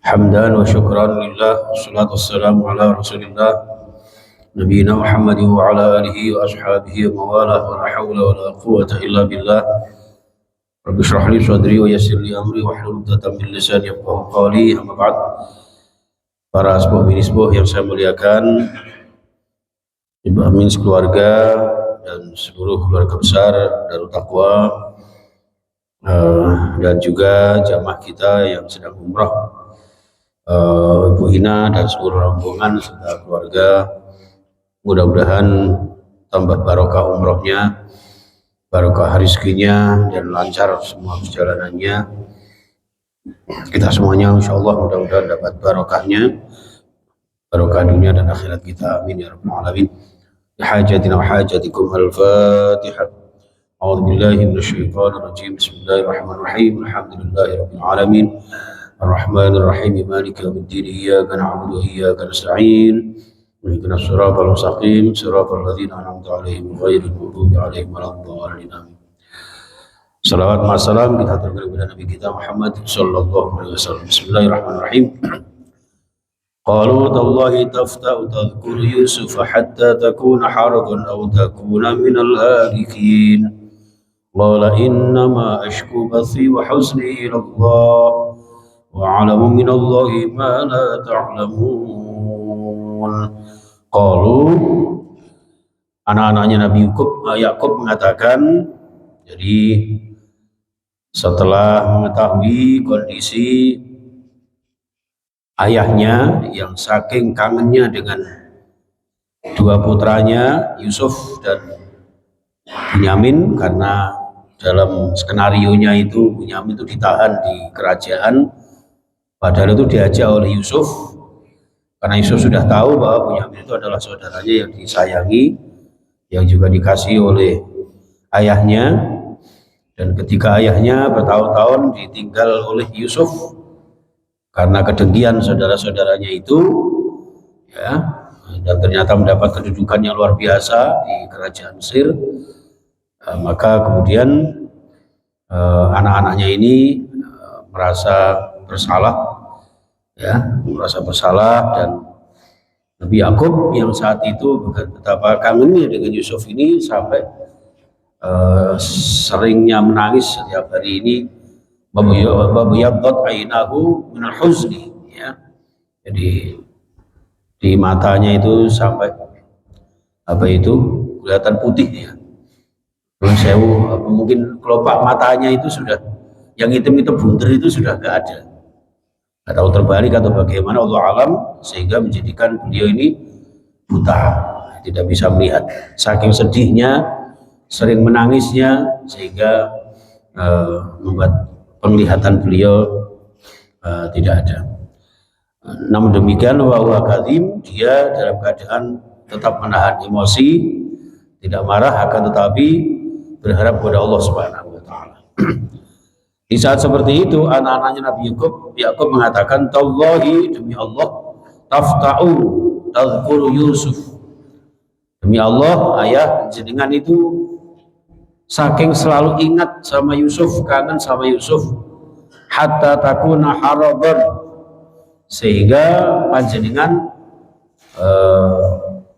Hamdan wa syukran lillah, wassalatu wassalamu ala rasulillah Nabiina Muhammad wa ala alihi wa ashabihi wa mawalah wa la hawla wa la quwwata illa billah. Rabbi shrah li sadri wa yassir li amri wa hlul 'uqdatam min lisani yafqahu qawli. Amma ba'd. Para sepuh bini sepuh yang saya muliakan, Ibu Amin sekeluarga dan seluruh keluarga besar Darut Taqwa, dan juga jamaah kita yang sedang umrah, Ibu Ina dan seluruh rombongan serta keluarga, mudah-mudahan tambah barokah umrohnya, barokah rezekinya, dan lancar semua perjalanannya. Kita semuanya insya Allah mudah-mudahan dapat barokahnya, barokah dunia dan akhirat kita, amin ya rabbal alamin. Hajatina wa hajatikum. Al-Fatihah. A'udzu billahi minasyaitonir rajim. Bismillahirrahmanirrahim. Alhamdulillahi rabbil alamin. Ar-Rahmanir Rahim. Maliki yaumiddin. Iyyaka na'budu wa iyyaka nasta'in. Ihdinas siratal mustaqim. Siratal ladzina an'amta 'alaihim ghairil maghdubi 'alaihim waladdallin. Amin. Salawat wa salam kita haturkan kepada Nabi kita Muhammad sallallahu alaihi wasallam. Bismillahirrahmanirrahim. Qalu tallahi tafta'u tadhkuru Yusuf hatta takuna haradan aw takuna minal halikin. Qala innama ashku bathi wa huzni ila Allah wa a'lamu minallahi ma la ta'lamun. Qalu, anak-anaknya Nabi Yakub mengatakan, jadi setelah mengetahui kondisi ayahnya yang saking kangennya dengan dua putranya Yusuf dan Bunyamin, karena dalam skenarionya itu Bunyamin itu ditahan di kerajaan, padahal itu diajak oleh Yusuf, karena Yusuf sudah tahu bahwa Bunyamin itu adalah saudaranya yang disayangi, yang juga dikasihi oleh ayahnya. Dan ketika ayahnya bertahun-tahun ditinggal oleh Yusuf karena kedengkian saudara-saudaranya itu, ya, dan ternyata mendapat kedudukan yang luar biasa di kerajaan Mesir, maka kemudian anak-anaknya ini merasa bersalah, ya, merasa bersalah, dan Nabi Yakub yang saat itu betapa kangennya dengan Yusuf ini sampai seringnya menangis setiap hari ini. Babiyaddat ainahu minal huzni, ya. Jadi di matanya itu sampai kelihatan putih, ya. Sewu, mungkin kelopak matanya itu sudah, yang hitam-hitam bunter itu sudah nggak ada. Nggak tahu terbalik atau bagaimana, Allah alam, sehingga menjadikan beliau ini buta, tidak bisa melihat. Saking sedihnya, sering menangisnya, sehingga membuat penglihatan beliau tidak ada. Namun demikian, wa huwa kadzim, dia dalam keadaan tetap menahan emosi, tidak marah, akan tetapi berharap kepada Allah Subhanahu wa taala. Di saat seperti itu, anak-anaknya Nabi Yakub mengatakan, tallahi, demi Allah, tafta'u tadhkuru Yusuf. Demi Allah, ayah jenengan itu saking selalu ingat sama Yusuf, kangen sama Yusuf, hatta takuna haradan, sehingga panjenengan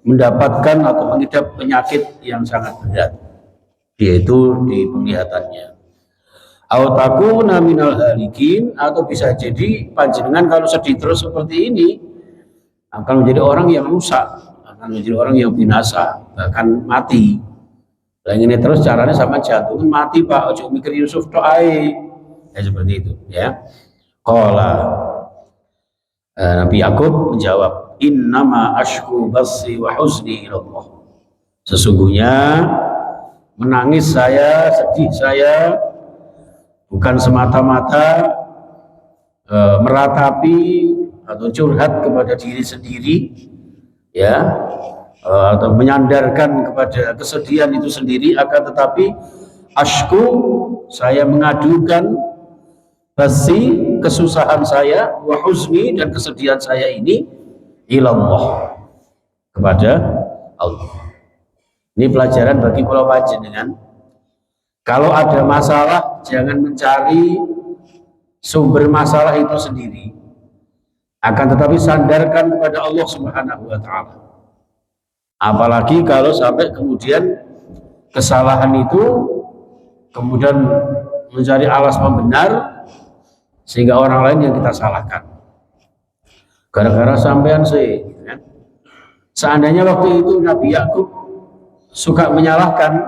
mendapatkan atau mengidap penyakit yang sangat berat, yaitu di penglihatannya. Au takuna minal halikin, atau bisa jadi panjenengan kalau sedih terus seperti ini akan menjadi orang yang rusak, akan menjadi orang yang binasa, bahkan mati. Lah ini terus caranya sama jantung mati, Pak, ojo mikir Yusuf tok ae. Ya seperti itu, ya. Qala, Nabi Yakub menjawab, innama ashku bassi wa huzni ila Allah. Sesungguhnya menangis saya, sedih saya bukan semata-mata meratapi atau curhat kepada diri sendiri, ya, atau menyandarkan kepada kesedihan itu sendiri, akan tetapi ashku, saya mengadukan, basi, kesusahan saya, wa huzni, dan kesedihan saya ini, ilallah, kepada Allah. Ini pelajaran bagi kula panjenengan. Kalau ada masalah, jangan mencari sumber masalah itu sendiri, akan tetapi sandarkan kepada Allah Subhanahu wa taala. Apalagi kalau sampai kemudian kesalahan itu kemudian mencari alas pembenar sehingga orang lain yang kita salahkan. Gara-gara sampean sih, gitu kan? Seandainya waktu itu Nabi Yakub suka menyalahkan,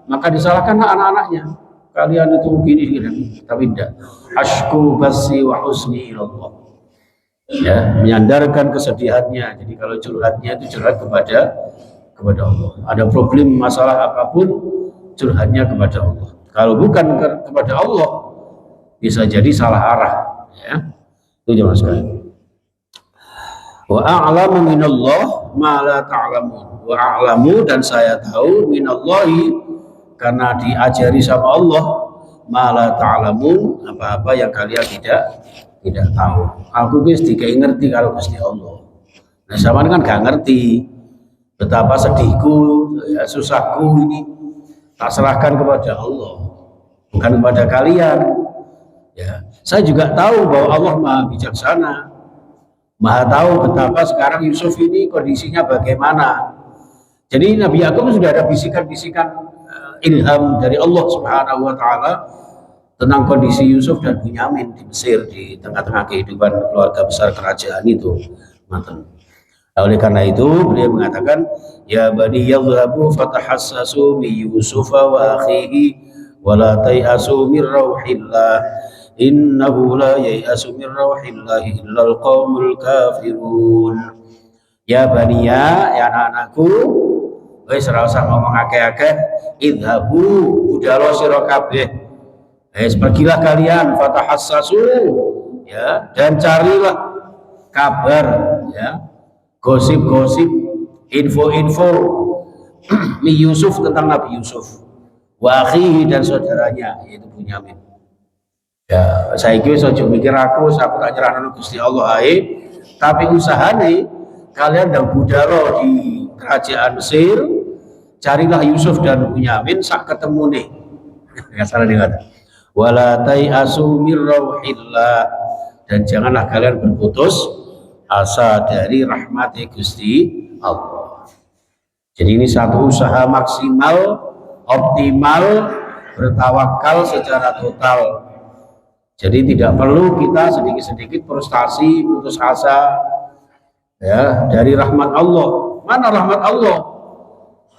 maka disalahkan anak-anaknya. Kalian itu gini, tapi tidak. Ashku basi wa husni ilallah. Ya, menyandarkan kesedihannya. Jadi kalau curhatnya itu curhat kepada Allah. Ada problem masalah apapun, curhatnya kepada Allah. Kalau bukan kepada Allah, bisa jadi salah arah. Ya, itu jemaah sekalian. Wa a'lamu minallah ma la ta'lamun. Wa a'lamu, dan saya tahu minallahi, karena diajari sama Allah, ma la ta'lamun, apa-apa yang kalian tidak tahu. Aku guys dikai ngerti kalau Gusti Allah. Nah, sama kan gak ngerti betapa sedihku, ya, susahku ini tak serahkan kepada Allah, bukan kepada kalian. Ya, saya juga tahu bahwa Allah Maha bijaksana, Maha tahu betapa sekarang Yusuf ini kondisinya bagaimana. Jadi Nabi Yakub sudah ada bisikan-bisikan ilham dari Allah Subhanahu wa taala tentang kondisi Yusuf dan Bunyamin di Mesir, di tengah-tengah kehidupan keluarga besar kerajaan itu. Oleh karena itu beliau mengatakan, ya bani yadhhabu fatahassasu min Yusufa wa akhihi wa la tayasu min rauhillah innahu la yayasu min rauhillah illal qaumul kafirun. Ya baniya, ya anak-anakku, wis ora usah ngomong akeh-akeh, idhabu budalo sira kabeh. Pergilah kalian, fatahassasu, ya, dan carilah kabar, ya, gosip-gosip, info-info mi Yusuf, tentang Nabi Yusuf, wa akhihi, dan saudaranya yaitu Bunyamin. Ya, saya kira saja mikir aku tak nyerahkan Gusti Allah ae, tapi usahane kalian dan budalo di kerajaan Mesir, carilah Yusuf dan Bunyamin sak ketemu nih. Enggak salah dikata. Wala tayasu mir rauhillah, dan janganlah kalian berputus asa dari rahmat Gusti Allah. Jadi ini satu usaha maksimal, optimal, bertawakal secara total. Jadi tidak perlu kita sedikit-sedikit frustasi, putus asa, ya, dari rahmat Allah. Mana rahmat Allah?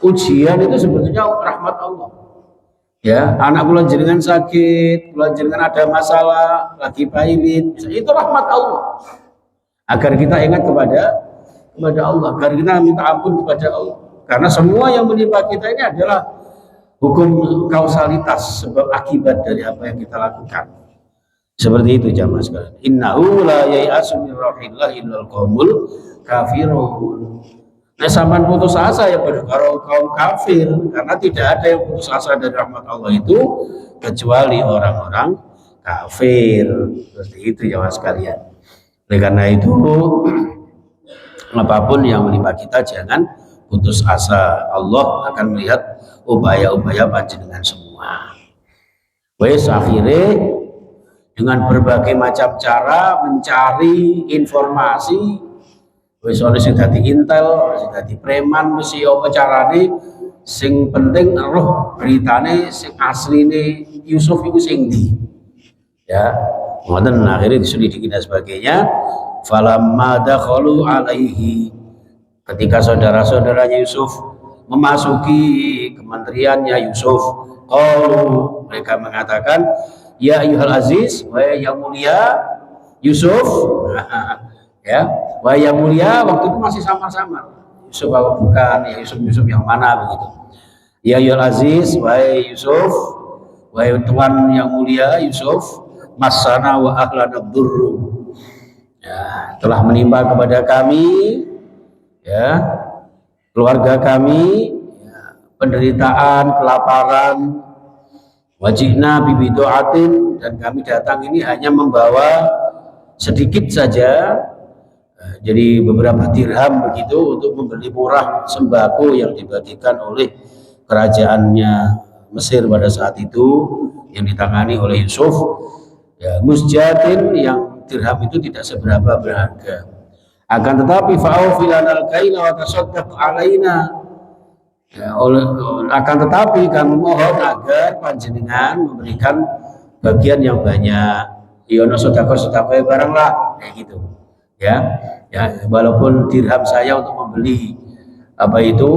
Ujian itu sebetulnya rahmat Allah. Ya, anak kula jenengan sakit, kula jenengan ada masalah, lagi pahit, itu rahmat Allah. Agar kita ingat kepada Allah, agar kita minta ampun kepada Allah. Karena semua yang menimpa kita ini adalah hukum kausalitas, sebab akibat dari apa yang kita lakukan. Seperti itu jamaah sekalian. Innahu la yai'asu min rauhillahi illal qaumul kafirun. Nah, sampean putus asa ya pada kaum kafir, karena tidak ada yang putus asa dari rahmat Allah itu kecuali orang-orang kafir. Seperti itu ya mas sekalian. Oleh karena itu apapun yang menimpa kita jangan putus asa. Allah akan melihat upaya-upaya panjenengan semua. Wes akhirnya dengan berbagai macam cara mencari informasi. Wis ana sing dadi intel, ana sing dadi preman, mesti apa carane, sing penting roh beritane sing asline Yusuf iku sing ndi. Ya, ngoten akhirnya diselidiki dan sebagainya. Falamma dakhalu alaihi, ketika saudara-saudaranya Yusuf memasuki kementeriannya Yusuf, qalu, mereka mengatakan, ya ayyuhal aziz, wahai yang mulia Yusuf. Ya, wahai yang mulia, waktu itu masih samar-samar. Yusuf apa bukan, ya Yusuf yang mana begitu. Ya ayyuhal aziz, wahai Yusuf, wahai tuan yang mulia Yusuf, masana wa ahlana dzurru. Ya, telah menimpa kepada kami, ya, keluarga kami, ya, penderitaan, kelaparan, wajihna bibidoatin, dan kami datang ini hanya membawa sedikit saja. Jadi beberapa dirham begitu untuk membeli murah sembako yang dibagikan oleh kerajaannya Mesir pada saat itu yang ditangani oleh Yusuf, ya, musjadin, yang dirham itu tidak seberapa berharga. Akan tetapi fa'awfi lanal kaila wa tasaddaq alaina. Ya, akan tetapi kami mohon agar panjenengan memberikan bagian yang banyak. Yono sedekah barang lah, kayak gitu. Ya, ya walaupun dirham saya untuk membeli apa itu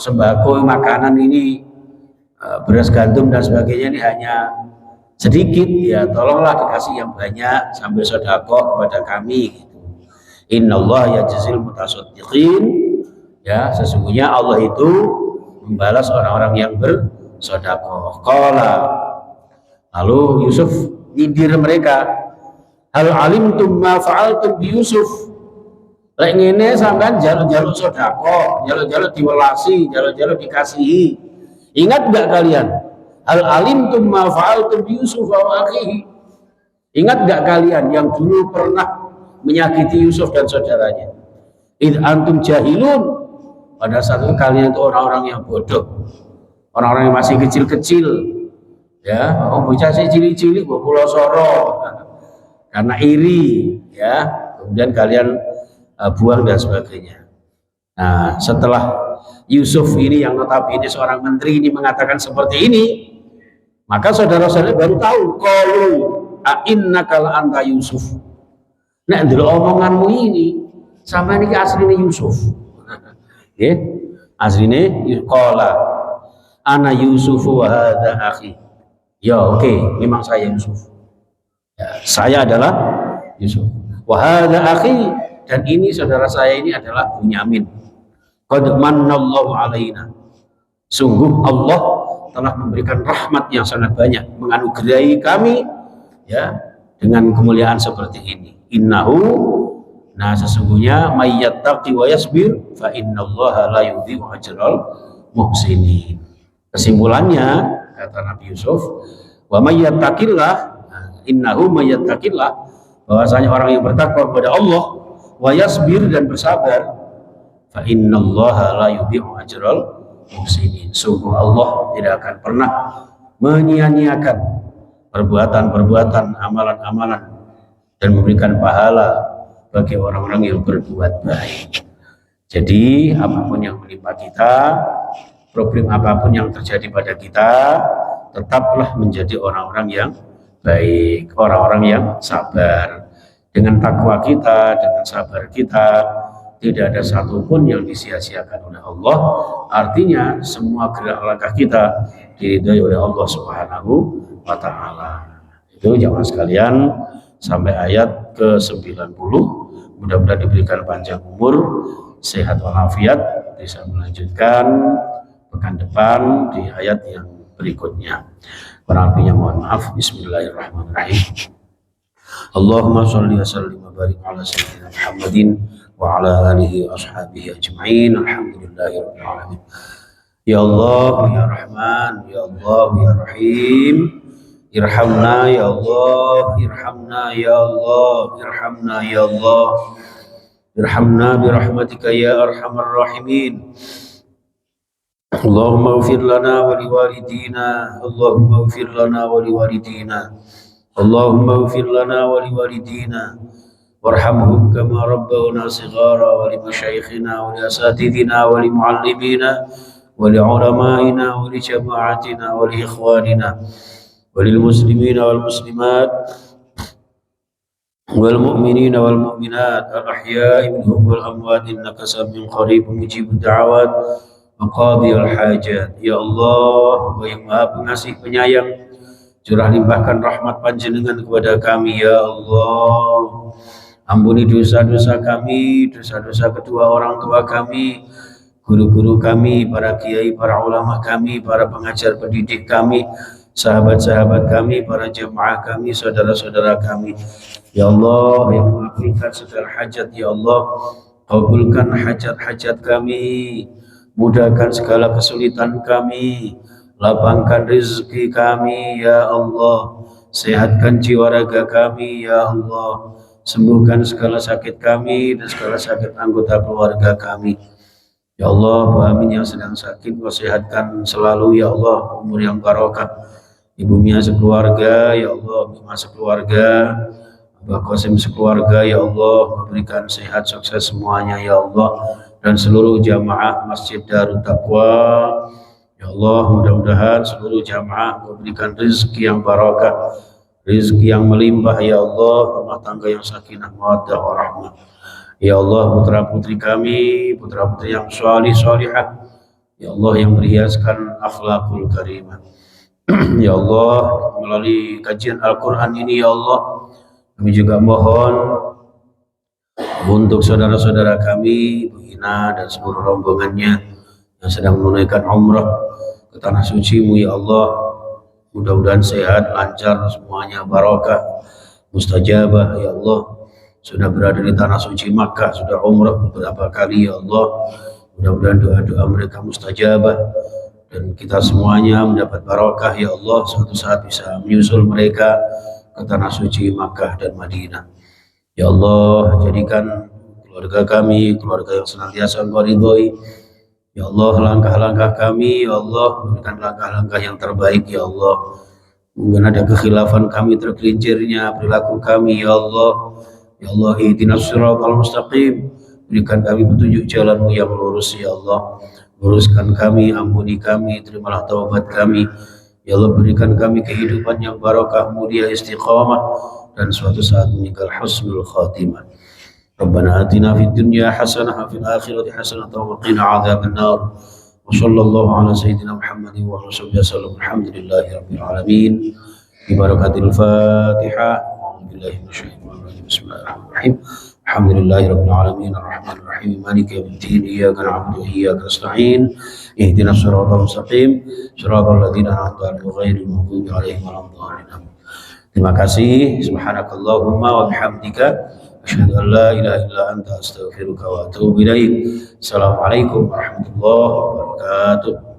sembako, makanan ini, beras gandum dan sebagainya ini hanya sedikit, ya tolonglah dikasih yang banyak sambil sedekah kepada kami. Gitu. Innallaha yajzil mutasaddiqin. Ya, sesungguhnya Allah itu membalas orang-orang yang bersedekah. Qala, lalu Yusuf nyindir mereka, hal alimtum ma fa'altum bi Yusuf. Lek ngene sampean jaluk-jaluk sedekah, jaluk-jaluk diwelasi, jaluk-jaluk dikasihi. Ingat enggak kalian? Hal alimtum ma fa'altum bi Yusuf wa akhihi. Ingat enggak kalian yang dulu pernah menyakiti Yusuf dan saudaranya? Id antum jahilun. Pada saat itu kalian itu orang-orang yang bodoh, orang-orang yang masih kecil-kecil, ya, bocah sih cilik-cilik, pulau soro, karena iri, ya, kemudian kalian buang dan sebagainya. Nah, setelah Yusuf ini yang notabene seorang menteri ini mengatakan seperti ini, maka saudara-saudara baru tahu, qalu a'innaka la anta Yusuf. Nek ndelok omonganmu ini, sampeyan iki asline Yusuf. Nggih, asline qala ana Yusufu wa hadza akhi. Ya, oke, memang saya Yusuf. Ya, saya adalah Yusuf. Wa hadza akhi, dan ini saudara saya ini adalah Bunyamin. Qad mannallahu alaina. Sungguh Allah telah memberikan rahmat yang sangat banyak, menganugerahi kami ya dengan kemuliaan seperti ini. Innahu, nah sesungguhnya may yattaqi wa yasbir fa innallaha la yudhi'u ajral muhsinin. Kesimpulannya kata Nabi Yusuf, wa may yattaqillah, innahu may yattaqillah, bahwasanya orang yang bertakwa kepada Allah, wa yasbir dan bersabar, fa innallaha la yudhi'u ajral muhsinin. Sungguh Allah tidak akan pernah menyia-nyiakan perbuatan-perbuatan, amalan-amalan dan memberikan pahala bagi orang-orang yang berbuat baik. Jadi apapun yang menimpa kita, problem apapun yang terjadi pada kita, tetaplah menjadi orang-orang yang baik, orang-orang yang sabar. Dengan takwa kita, dengan sabar kita, tidak ada satupun yang disia-siakan oleh Allah. Artinya semua gerak langkah kita diridhai oleh Allah Subhanahu wa Ta'ala. Itu jamaah sekalian sampai ayat ke-90. Mudah-mudahan diberikan panjang umur, sehat walafiat, bisa melanjutkan pekan depan di ayat yang berikutnya. Kurang lebihnya mohon maaf. Bismillahirrahmanirrahim. Allahumma sholli wa sallim wa barik ala sayyidina Muhammadin wa ala alihi wa ashabihi ajma'in. Alhamdulillahirabbil alamin. Ya Allah ya Rahman, ya Allah ya Rahim, irhamna ya Allah, irhamna ya Allah, irhamna ya Allah, irhamna birahmatika ya arhamar rahimin. Allahumma ighfir lana wa liwalidina, Allahumma ighfir lana wa liwalidina, Allahumma ighfir lana wa liwalidina, warhamhum kama rabbawna shighara, wa li masyayikhina wa li asatidina wa li muallimina wa li ulamaina wa li jama'atina wa li ikhwanina wa lil muslimina wal muslimat wal mu'minina wal mu'minat al ahya'i minhum wal amwat innaka sami'un qaribun mujibud da'awat wa qadhiyul hajat. Ya Allah, yang Maha Pengasih Penyayang, curah limpahkan rahmat panjenengan kepada kami ya Allah. Ampuni dosa-dosa kami, dosa-dosa kedua orang tua kami, guru-guru kami, para kiai, para ulama kami, para pengajar pendidik kami, sahabat-sahabat kami, para jemaah kami, saudara-saudara kami. Ya Allah, yang mengabulkan segala hajat, ya Allah, kabulkan hajat-hajat kami, mudahkan segala kesulitan kami, lapangkan rezeki kami, ya Allah, sehatkan jiwa raga kami, ya Allah, sembuhkan segala sakit kami dan segala sakit anggota keluarga kami. Ya Allah, Bu Amin yang sedang sakit, Kau sehatkan selalu, ya Allah, umur yang barokah. Ibu Mia sekeluarga, ya Allah, Mia sekeluarga, Mbah Qasim sekeluarga, ya Allah, berikan sehat sukses semuanya, ya Allah, dan seluruh jamaah Masjid Darut Taqwa. Ya Allah, mudah-mudahan seluruh jamaah memberikan rezeki yang barakah, rezeki yang melimpah, ya Allah, rumah tangga yang sakinah, mawaddah, warahmah. Ya Allah, putra-putri kami, putra-putri yang salih salihah, ya Allah, yang berhiaskan akhlakul karimah. Ya Allah, melalui kajian Al-Quran ini, ya Allah, kami juga mohon untuk saudara-saudara kami, Bu Ina dan seluruh rombongannya yang sedang menunaikan umrah ke tanah suci-Mu, ya Allah, mudah-mudahan sehat, lancar semuanya, barakah, mustajabah, ya Allah. Sudah berada di tanah suci Makkah, sudah umrah beberapa kali, ya Allah, mudah-mudahan doa-doa mereka mustajabah dan kita semuanya mendapat barakah, ya Allah, suatu saat bisa menyusul mereka ke tanah suci Makkah dan Madinah. Ya Allah, jadikan keluarga kami keluarga yang senantiasa Engkau ridhoi. Ya Allah, langkah-langkah kami, ya Allah, berikan langkah-langkah yang terbaik, ya Allah. Mungkin ada kekhilafan kami, tergelincirnya perilaku kami, ya Allah. Ya Allah, ihdinas siratal mustaqim, berikan kami petunjuk jalan-Mu yang lurus, ya Allah. Luruskan kami, ampuni kami, terimalah taubat kami. Ya Allah, berikan kami kehidupan yang barakah, mulia, istiqamah, dan suatu saat meninggal husnul khatimah. Rabbana atina fid dunya hasanah wa fil akhirati hasanah wa qina adzabannar. Wa sallallahu ala sayyidina Muhammadin wa ala alihi wasallam. Alhamdulillahi rabbil alamin. Bi barakatil Fatihah. A'udzubillahi minasyaitonir rajim. Bismillahirrahmanirrahim. Alhamdulillahi rabbil alamin arrahmanir rahim maliki yaumiddin iyyaka na'budu wa iyyaka nasta'in ihdinas siratal mustaqim siratal ladzina an'amta 'alaihim ghairil maghdubi 'alaihim waladdallin. Terima kasih. Subhanakallahumma wa bihamdika asyhadu an la ilaha illa anta astaghfiruka wa atubu ilaik. Assalamualaikum warahmatullahi wabarakatuh.